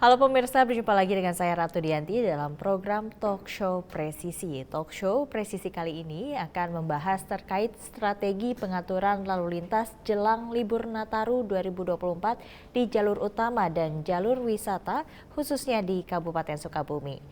Halo pemirsa, berjumpa lagi dengan saya Ratu Dianti dalam program Talk Show Presisi. Talk Show Presisi kali ini akan membahas terkait strategi pengaturan lalu lintas jelang libur Nataru 2024 di jalur utama dan jalur wisata khususnya di Kabupaten Sukabumi.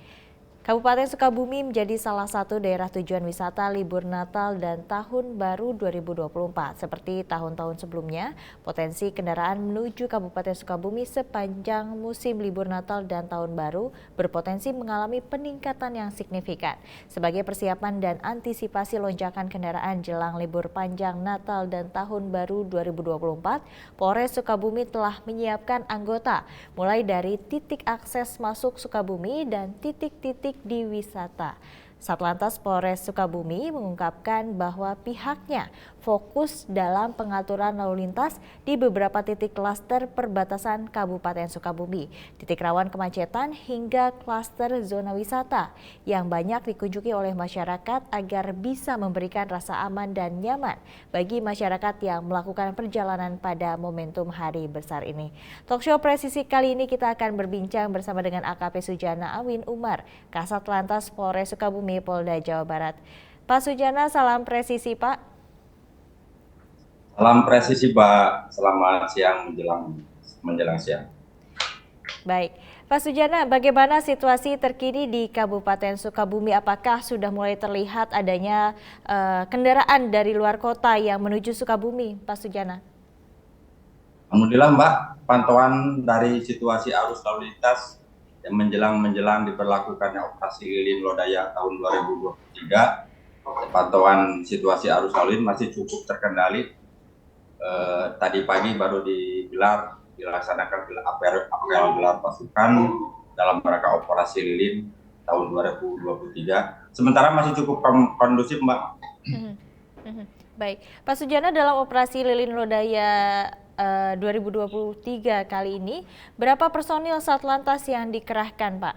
Kabupaten Sukabumi menjadi salah satu daerah tujuan wisata libur Natal dan Tahun Baru 2024. Seperti tahun-tahun sebelumnya, potensi kendaraan menuju Kabupaten Sukabumi sepanjang musim libur Natal dan Tahun Baru berpotensi mengalami peningkatan yang signifikan. Sebagai persiapan dan antisipasi lonjakan kendaraan jelang libur panjang Natal dan Tahun Baru 2024, Polres Sukabumi telah menyiapkan anggota mulai dari titik akses masuk Sukabumi dan titik-titik di wisata. Satlantas Polres Sukabumi mengungkapkan bahwa pihaknya fokus dalam pengaturan lalu lintas di beberapa titik klaster perbatasan Kabupaten Sukabumi, titik rawan kemacetan hingga klaster zona wisata yang banyak dikunjungi oleh masyarakat agar bisa memberikan rasa aman dan nyaman bagi masyarakat yang melakukan perjalanan pada momentum hari besar ini. Talkshow Presisi kali ini kita akan berbincang bersama dengan AKP Sujana Awin Umar, Kasat Lantas Polres Sukabumi, Polda Jawa Barat. Pak Sujana, salam presisi Pak. Salam presisi, Pak. Selamat siang menjelang siang. Baik, Pak Sujana, bagaimana situasi terkini di Kabupaten Sukabumi? Apakah sudah mulai terlihat adanya kendaraan dari luar kota yang menuju Sukabumi, Pak Sujana? Alhamdulillah, Mbak, pantauan dari situasi arus lalu lintas yang menjelang diberlakukannya operasi lilin lodaya tahun 2023, pantauan situasi arus lalu lintas masih cukup terkendali. Tadi pagi baru dilaksanakan apel gelar pasukan dalam rangka operasi lilin tahun 2023. Sementara masih cukup kondusif, Mbak. Baik, Pak Sujana, dalam operasi lilin lodaya 2023 kali ini, berapa personil Satlantas yang dikerahkan, Pak?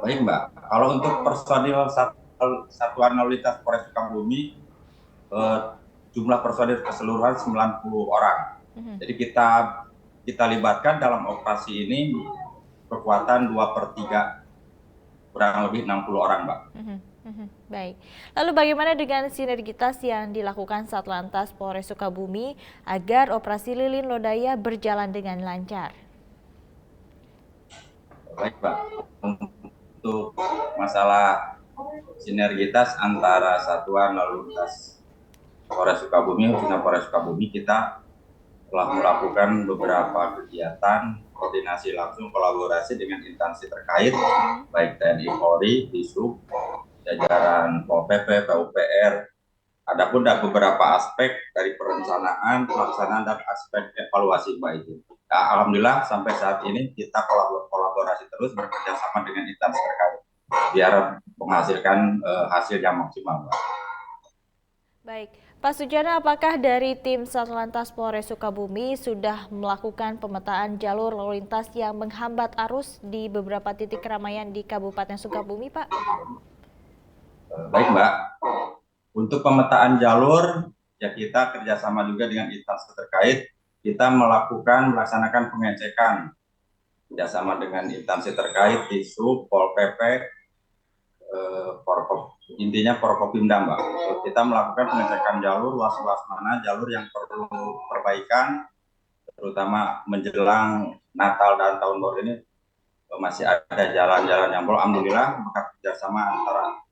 Baik, Mbak. Kalau untuk personil Satuan Lalu Lintas Polres Sukabumi, jumlah personil keseluruhan 90 orang. Jadi kita libatkan dalam operasi ini kekuatan 2/3, kurang lebih 60 orang, Mbak. Baik, lalu bagaimana dengan sinergitas yang dilakukan Satlantas Polres Sukabumi agar operasi lilin lodaya berjalan dengan lancar? Baik, Mbak. Untuk masalah sinergitas antara Satuan Lalu Lintas Polres Sukabumi, khususnya Polres Sukabumi, kita telah melakukan beberapa kegiatan koordinasi langsung kolaborasi dengan instansi terkait, baik TNI Polri, Disub, jajaran Pol PP, PUPR. Adapun ada beberapa aspek dari perencanaan, pelaksanaan, dan aspek evaluasi Mbak itu. Nah, alhamdulillah sampai saat ini kita kolaborasi terus bekerja sama dengan instansi terkait biar menghasilkan hasil yang maksimal, Mbak. Baik, Pak Sujana, apakah dari tim Satlantas Polres Sukabumi sudah melakukan pemetaan jalur lalu lintas yang menghambat arus di beberapa titik keramaian di Kabupaten Sukabumi, Pak? Baik, Mbak. Untuk pemetaan jalur, ya kita kerjasama juga dengan instansi terkait. Kita melaksanakan pengecekan kerjasama dengan instansi terkait, Disub, Pol PP, intinya Forkopimda, Mbak. Kita melakukan pengecekan jalur, luas-luas mana jalur yang perlu perbaikan, terutama menjelang Natal dan Tahun Baru ini masih ada jalan-jalan yang belum. Alhamdulillah berkat kerjasama antara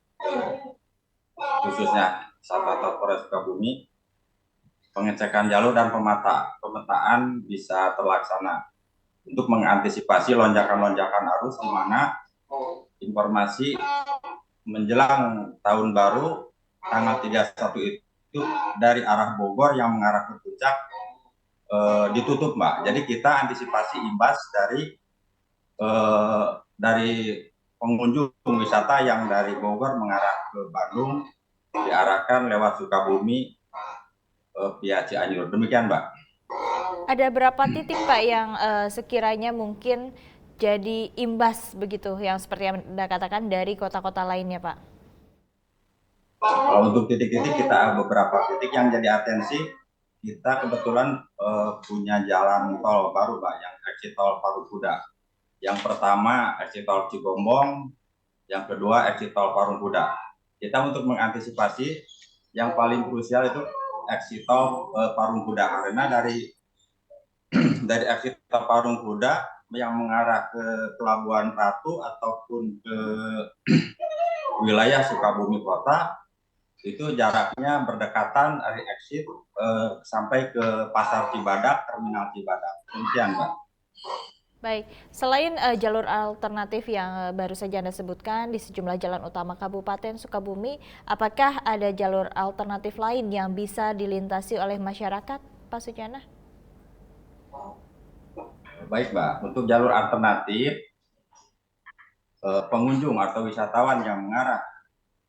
khususnya Satlantas Polres Sukabumi, pengecekan jalur dan pemetaan bisa terlaksana untuk mengantisipasi lonjakan-lonjakan arus, di mana informasi menjelang Tahun Baru tanggal 31 itu dari arah Bogor yang mengarah ke Puncak ditutup, Mbak. Jadi kita antisipasi imbas dari pengunjung wisata yang dari Bogor mengarah ke Bandung diarahkan lewat Sukabumi via Cianjur. Demikian, Mbak. Ada berapa titik, Pak, yang sekiranya mungkin jadi imbas begitu, yang seperti yang Anda katakan dari kota-kota lainnya, Pak? Kalau untuk titik-titik kita beberapa titik yang jadi atensi, kita kebetulan punya jalan tol baru, Pak, yang exit tol Paru Kuda. Yang pertama exit tol Cigombong, yang kedua exit tol Parung Kuda. Kita untuk mengantisipasi yang paling krusial itu exit tol Parung Kuda, karena dari exit tol Parung Kuda yang mengarah ke Pelabuhan Ratu ataupun ke wilayah Sukabumi Kota itu jaraknya berdekatan dari exit sampai ke Pasar Cibadak, Terminal Cibadak. Demikian, Mbak. Baik, selain jalur alternatif yang baru saja Anda sebutkan di sejumlah jalan utama Kabupaten Sukabumi, apakah ada jalur alternatif lain yang bisa dilintasi oleh masyarakat, Pak Sujana? Baik, Mbak. Untuk jalur alternatif, pengunjung atau wisatawan yang mengarah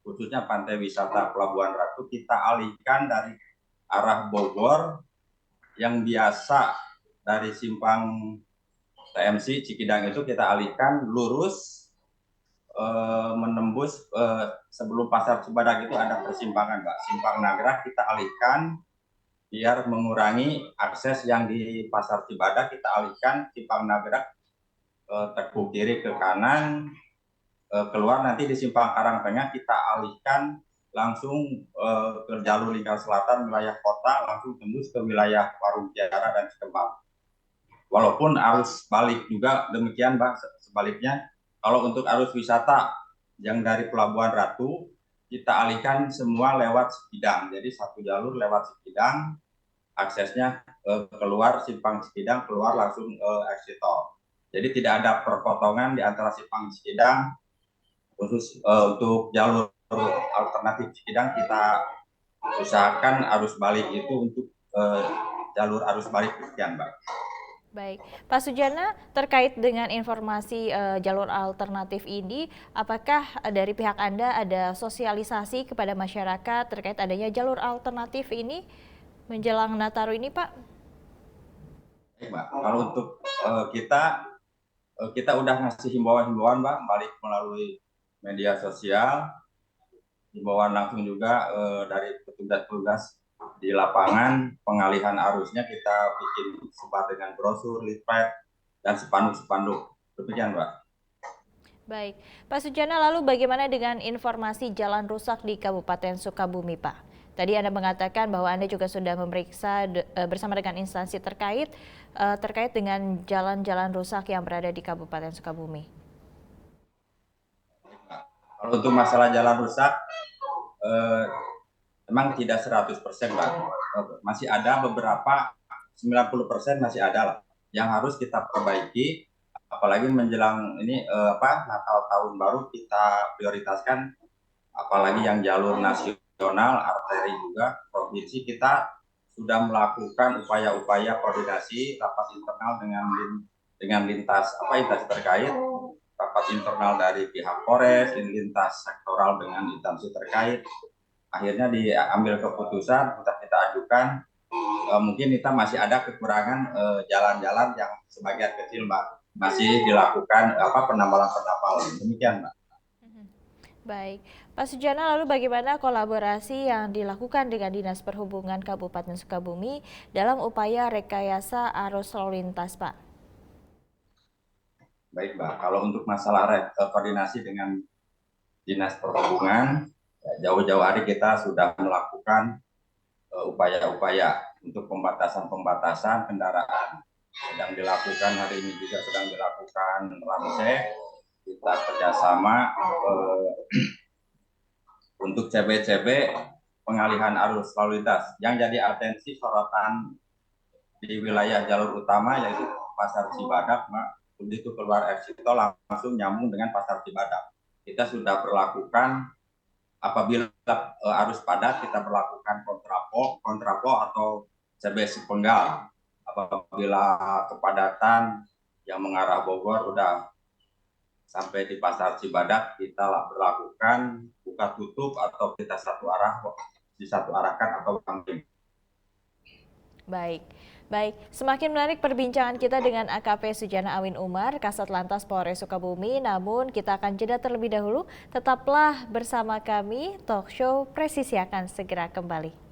khususnya pantai wisata Pelabuhan Ratu kita alihkan dari arah Bogor yang biasa dari simpang TMC Cikidang itu kita alihkan lurus menembus sebelum Pasar Cibadak itu ada persimpangan, Mbak. Simpang Nagrah kita alihkan biar mengurangi akses yang di Pasar Cibadak, kita alihkan Simpang Nagrah tekuk kiri ke kanan, keluar nanti di Simpang Karangtengah kita alihkan langsung ke jalur lingkar selatan wilayah kota, langsung tembus ke wilayah Parung Kiara dan Cikembang. Walaupun arus balik juga demikian, Mbak, sebaliknya. Kalau untuk arus wisata yang dari Pelabuhan Ratu kita alihkan semua lewat Cikidang, jadi satu jalur lewat Cikidang, aksesnya keluar Simpang Cikidang, keluar langsung exit tol. Jadi tidak ada perpotongan di antara Simpang Cikidang. Khusus untuk jalur alternatif Cikidang kita usahakan arus balik itu untuk jalur arus balik sekian, Mbak. Baik, Pak Sujana, terkait dengan informasi jalur alternatif ini, apakah dari pihak Anda ada sosialisasi kepada masyarakat terkait adanya jalur alternatif ini menjelang Nataru ini, Pak? Baik, Mbak. Kalau untuk kita udah ngasih himbauan-himbauan, Mbak, balik melalui media sosial, himbauan langsung juga dari petugas-petugas di lapangan, pengalihan arusnya kita bikin sebar dengan brosur, leaflet, dan spanduk-spanduk. Demikian, Mbak. Baik, Pak Sujana, lalu bagaimana dengan informasi jalan rusak di Kabupaten Sukabumi, Pak? Tadi Anda mengatakan bahwa Anda juga sudah memeriksa bersama dengan instansi terkait dengan jalan-jalan rusak yang berada di Kabupaten Sukabumi. Kalau untuk masalah jalan rusak, memang tidak 100%, Mbak. Masih ada beberapa, 90% masih ada lah, yang harus kita perbaiki. Apalagi menjelang ini Natal tahun baru kita prioritaskan, apalagi yang jalur nasional, arteri juga, provinsi kita sudah melakukan upaya-upaya koordinasi rapat internal dengan lintas instansi terkait, rapat internal dari pihak Polres, lintas sektoral dengan instansi terkait. Akhirnya diambil keputusan untuk kita ajukan. Mungkin kita masih ada kekurangan jalan-jalan yang sebagian kecil, Mbak, masih dilakukan penambalan. Demikian, Mbak. Baik, Pak Sujana, lalu bagaimana kolaborasi yang dilakukan dengan Dinas Perhubungan Kabupaten Sukabumi dalam upaya rekayasa arus lalu lintas, Pak? Baik, Mbak. Kalau untuk masalah koordinasi dengan Dinas Perhubungan, jauh-jauh hari kita sudah melakukan upaya-upaya untuk pembatasan kendaraan. Sedang dilakukan hari ini juga sedang dilakukan Ramsek. Kita kerjasama untuk CB pengalihan arus lalu lintas. Yang jadi atensi sorotan di wilayah jalur utama yaitu Pasar Cibadak, Mbak. Begitu keluar exit tol langsung nyambung dengan Pasar Cibadak. Kita sudah berlakukan apabila arus padat kita berlakukan kontraplo atau CB penggal. Apabila kepadatan yang mengarah Bogor udah sampai di Pasar Cibadak, kita berlakukan buka tutup atau kita disatu arahkan atau kambing. Baik. Semakin menarik perbincangan kita dengan AKP Sujana Awin Umar, Kasat Lantas Polres Sukabumi. Namun kita akan jeda terlebih dahulu. Tetaplah bersama kami, Talk Show Presisi akan segera kembali.